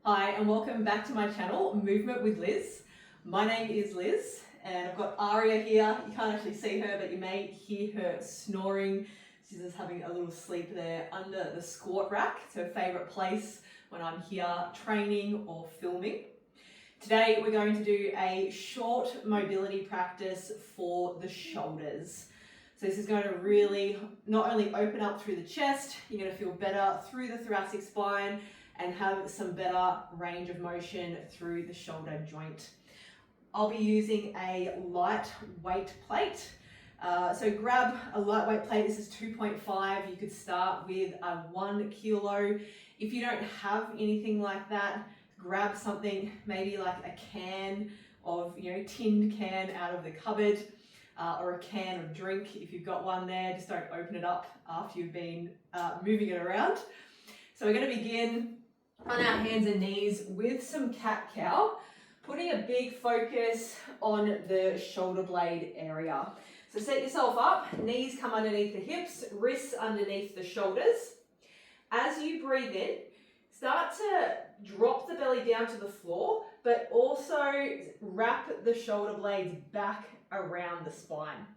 Hi and welcome back to my channel, Movement with Liz. My name is Liz and I've got Aria here. You can't actually see her, but you may hear her snoring. She's just having a little sleep there under the squat rack. It's her favourite place when I'm here training or filming. Today we're going to do a short mobility practice for the shoulders. So this is going to really not only open up through the chest, you're going to feel better through the thoracic spine and have some better range of motion through the shoulder joint. I'll be using a lightweight plate. So grab a lightweight plate. This is 2.5. You could start with a 1 kilo. If you don't have anything like that, grab something maybe like a can of, tinned can out of the cupboard, or a can of drink if you've got one there. Just don't open it up after you've been moving it around. So we're going to begin on our hands and knees with some cat-cow, putting a big focus on the shoulder blade area. So set yourself up, knees come underneath the hips, wrists underneath the shoulders. As you breathe in, start to drop the belly down to the floor, but also wrap the shoulder blades back around the spine.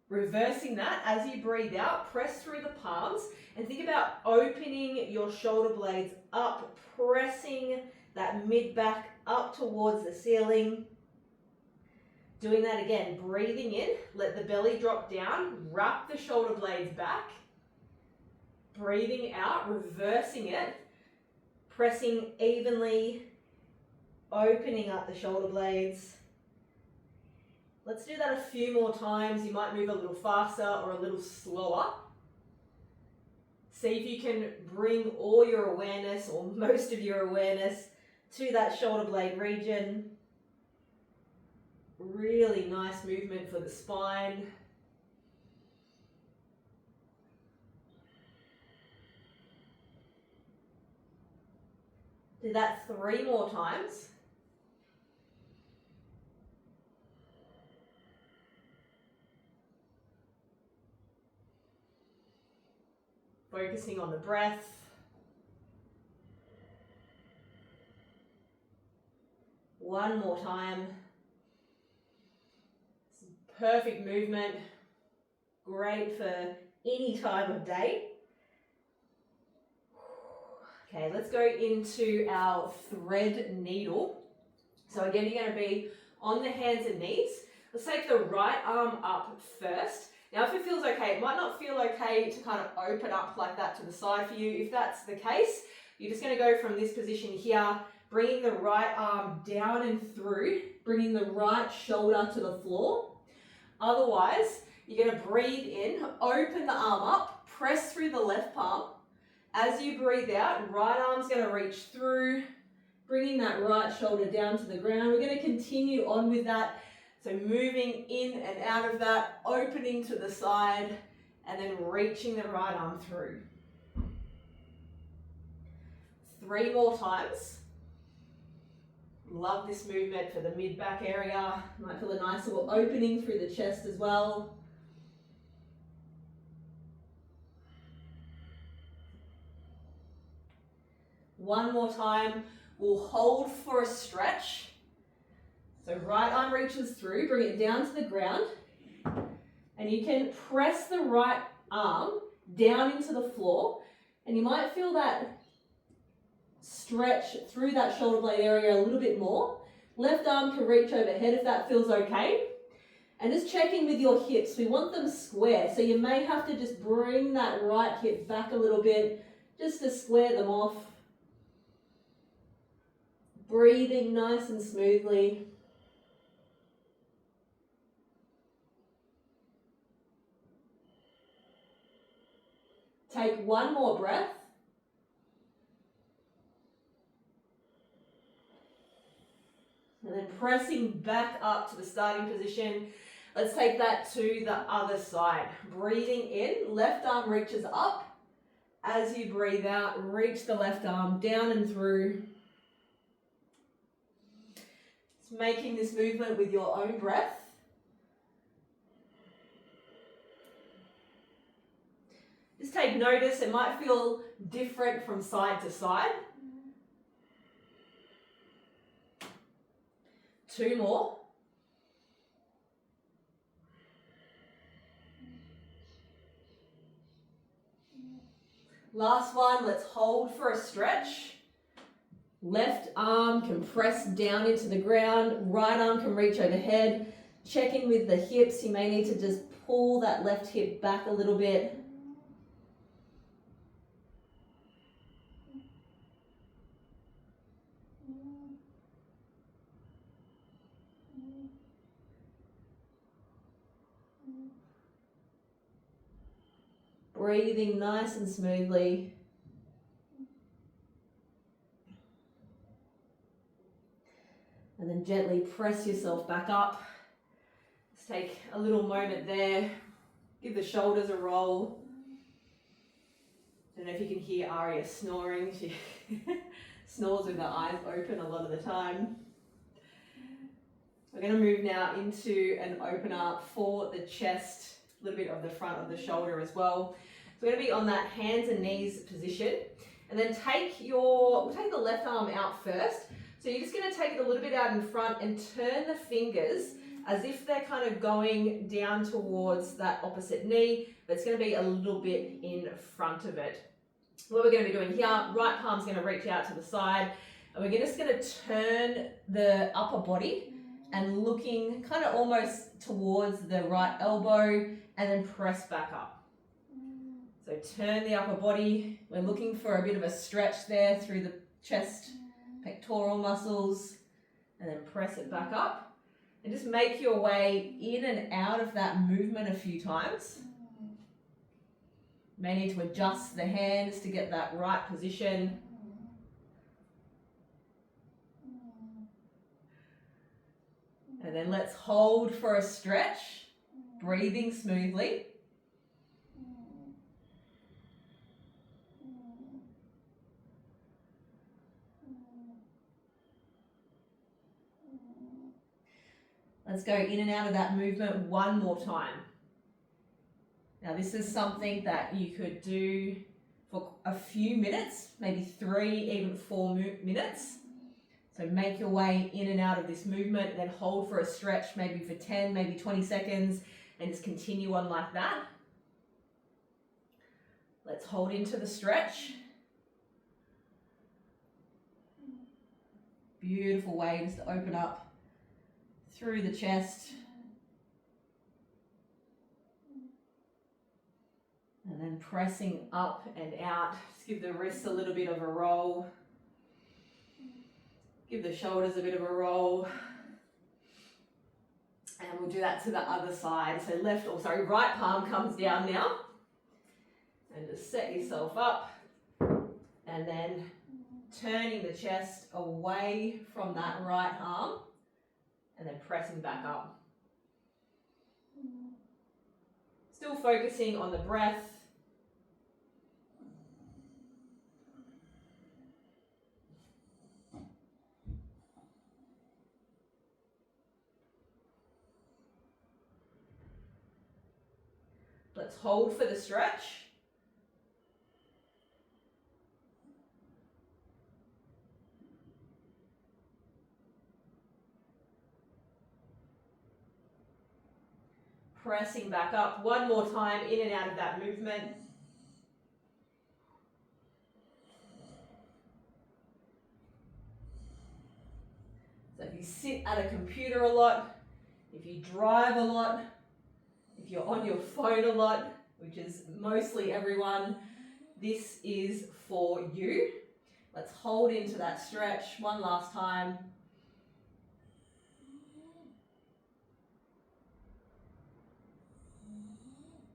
Reversing that, as you breathe out, press through the palms and think about opening your shoulder blades up, pressing that mid-back up towards the ceiling. Doing that again, breathing in, let the belly drop down, wrap the shoulder blades back. Breathing out, reversing it, pressing evenly, opening up the shoulder blades. Let's do that a few more times. You might move a little faster or a little slower. See if you can bring all your awareness or most of your awareness to that shoulder blade region. Really nice movement for the spine. Do that 3 more times. Focusing on the breath. One more time. Perfect movement. Great for any time of day. Okay, let's go into our thread needle. So again, you're going to be on the hands and knees. Let's take the right arm up first. Now, if it feels okay, it might not feel okay to kind of open up like that to the side for you. If that's the case, you're just going to go from this position here, bringing the right arm down and through, bringing the right shoulder to the floor. Otherwise, you're going to breathe in, open the arm up, press through the left palm. As you breathe out, right arm's going to reach through, bringing that right shoulder down to the ground. We're going to continue on with that. So moving in and out of that, opening to the side, and then reaching the right arm through. 3 more times. Love this movement for the mid-back area. Might feel a nice little opening through the chest as well. One more time. We'll hold for a stretch. So right arm reaches through, bring it down to the ground, and you can press the right arm down into the floor, and you might feel that stretch through that shoulder blade area a little bit more. Left arm can reach overhead if that feels okay. And just checking with your hips, we want them square, so you may have to just bring that right hip back a little bit just to square them off. Breathing nice and smoothly. Take 1 more breath. And then pressing back up to the starting position. Let's take that to the other side. Breathing in, left arm reaches up. As you breathe out, reach the left arm down and through. Just making this movement with your own breath. Just take notice, it might feel different from side to side. 2 more. Last one, let's hold for a stretch. Left arm can press down into the ground, right arm can reach overhead. Check in with the hips, you may need to just pull that left hip back a little bit. Breathing nice and smoothly. And then gently press yourself back up. Let's take a little moment there. Give the shoulders a roll. I don't know if you can hear Aria snoring. She snores with her eyes open a lot of the time. We're going to move now into an opener for the chest, a little bit of the front of the shoulder as well. So we're going to be on that hands and knees position. And then we'll take the left arm out first. So you're just going to take it a little bit out in front and turn the fingers as if they're kind of going down towards that opposite knee, but it's going to be a little bit in front of it. What we're going to be doing here, right palm's going to reach out to the side, and we're just going to turn the upper body and looking kind of almost towards the right elbow and then press back up. So turn the upper body. We're looking for a bit of a stretch there through the chest, pectoral muscles, and then press it back up. And just make your way in and out of that movement a few times. You may need to adjust the hands to get that right position. And then let's hold for a stretch, breathing smoothly. Let's go in and out of that movement one more time. Now this is something that you could do for a few minutes, maybe 3, even 4 minutes. So make your way in and out of this movement, then hold for a stretch, maybe for 10, maybe 20 seconds, and just continue on like that. Let's hold into the stretch. Beautiful way just to open up through the chest. And then pressing up and out. Just give the wrists a little bit of a roll. Give the shoulders a bit of a roll. And we'll do that to the other side. So right palm comes down now. And just set yourself up. And then turning the chest away from that right arm. And then pressing back up. Still focusing on the breath. Let's hold for the stretch. Pressing back up one more time in and out of that movement. So if you sit at a computer a lot, if you drive a lot, if you're on your phone a lot, which is mostly everyone, this is for you. Let's hold into that stretch one last time.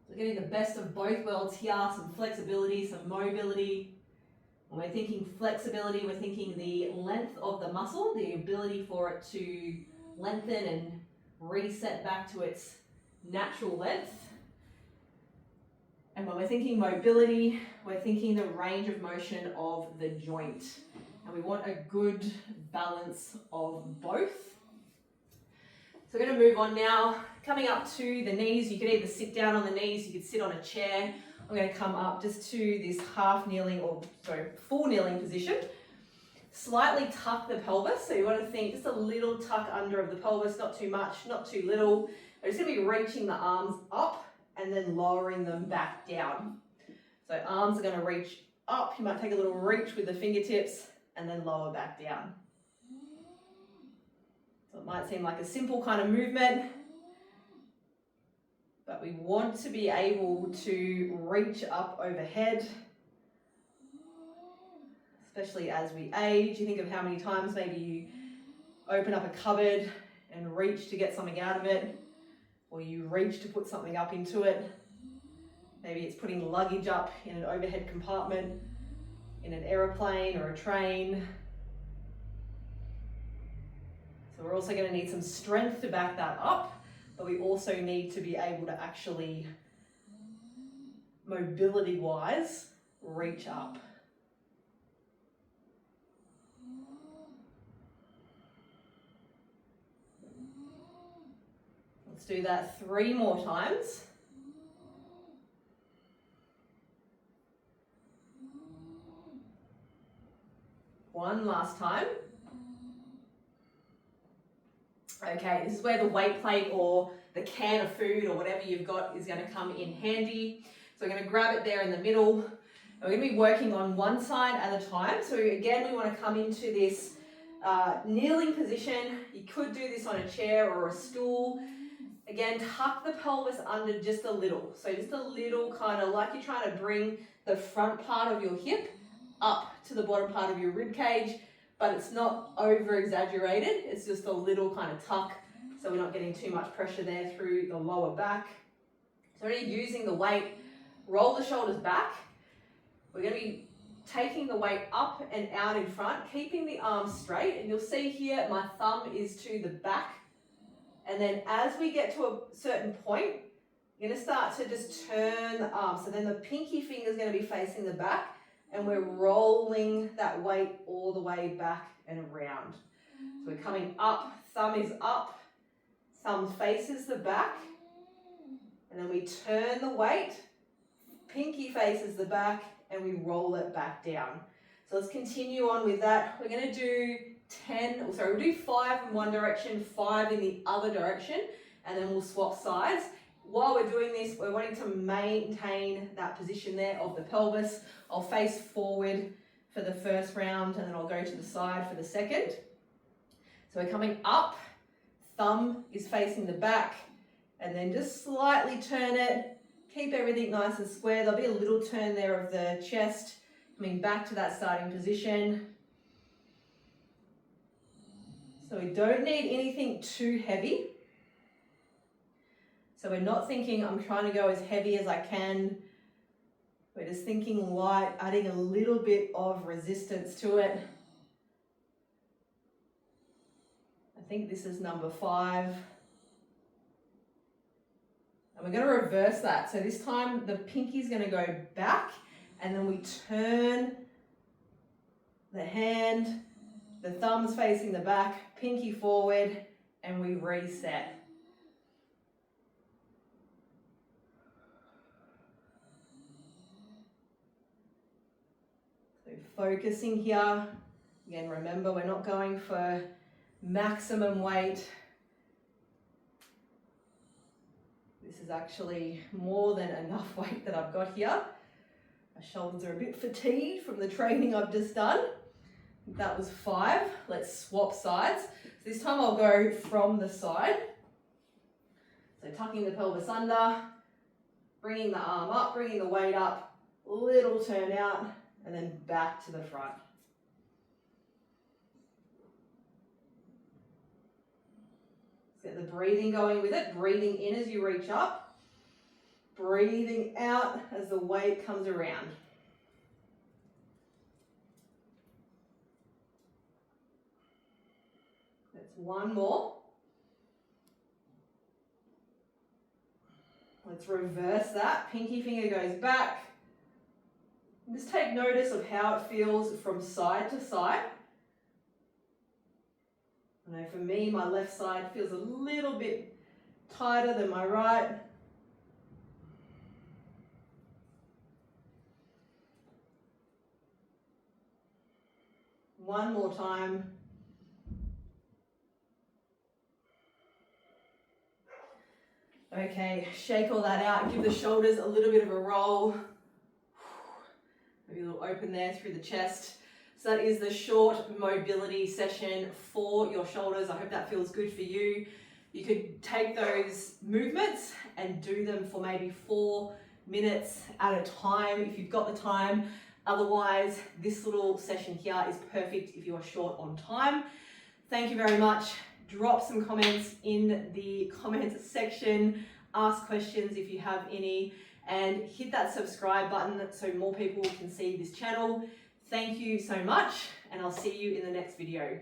So getting the best of both worlds here, some flexibility, some mobility. When we're thinking flexibility, we're thinking the length of the muscle, the ability for it to lengthen and reset back to its natural length. And when we're thinking mobility, we're thinking the range of motion of the joint. And we want a good balance of both. So we're going to move on now. Coming up to the knees, you could either sit down on the knees, you could sit on a chair. I'm going to come up just to this half kneeling full kneeling position. slightly tuck the pelvis. So you want to think just a little tuck under of the pelvis, not too much, not too little. We're just going to be reaching the arms up and then lowering them back down. So arms are going to reach up. You might take a little reach with the fingertips and then lower back down. So it might seem like a simple kind of movement, but we want to be able to reach up overhead, especially as we age. You think of how many times maybe you open up a cupboard and reach to get something out of it, or you reach to put something up into it. Maybe it's putting luggage up in an overhead compartment, in an aeroplane or a train. So we're also going to need some strength to back that up, but we also need to be able to actually, mobility-wise, reach up. Let's do that 3 more times. One last time. Okay, this is where the weight plate or the can of food or whatever you've got is going to come in handy. So we're going to grab it there in the middle. And we're going to be working on one side at a time. So again, we want to come into this kneeling position. You could do this on a chair or a stool. Again, tuck the pelvis under just a little. So just a little, kind of like you're trying to bring the front part of your hip up to the bottom part of your rib cage, but it's not over exaggerated. It's just a little kind of tuck, so we're not getting too much pressure there through the lower back. So already using the weight, roll the shoulders back. We're going to be taking the weight up and out in front, keeping the arms straight, and you'll see here my thumb is to the back. And then as we get to a certain point, you're going to start to just turn the arms. So then the pinky finger is going to be facing the back, and we're rolling that weight all the way back and around. So we're coming up, thumb is up, thumb faces the back, and then we turn the weight, pinky faces the back, and we roll it back down. So let's continue on with that. We're going to do we'll do 5 in one direction, 5 in the other direction, and then we'll swap sides. While we're doing this, we're wanting to maintain that position there of the pelvis. I'll face forward for the first round, and then I'll go to the side for the second. So we're coming up, thumb is facing the back, and then just slightly turn it. Keep everything nice and square. There'll be a little turn there of the chest, coming back to that starting position. So we don't need anything too heavy. So we're not thinking I'm trying to go as heavy as I can. We're just thinking light, adding a little bit of resistance to it. I think this is number 5. And we're going to reverse that. So this time the pinky is going to go back, and then we turn the hand, the thumb's facing the back, pinky forward, and we reset. So focusing here. Again, remember, we're not going for maximum weight. This is actually more than enough weight that I've got here. My shoulders are a bit fatigued from the training I've just done. That was 5. Let's swap sides. So this time I'll go from the side. So tucking the pelvis under, bringing the arm up, bringing the weight up, little turn out, and then back to the front. Let's get the breathing going with it. Breathing in as you reach up, breathing out as the weight comes around. One more. Let's reverse that. Pinky finger goes back. Just take notice of how it feels from side to side. I know for me, my left side feels a little bit tighter than my right. One more time. Okay, shake all that out. Give the shoulders a little bit of a roll. Maybe a little open there through the chest. So that is the short mobility session for your shoulders. I hope that feels good for you. You could take those movements and do them for maybe 4 minutes at a time if you've got the time. Otherwise, this little session here is perfect if you are short on time. Thank you very much. Drop some comments in the comments section. Ask questions if you have any, and hit that subscribe button so more people can see this channel. Thank you so much, and I'll see you in the next video.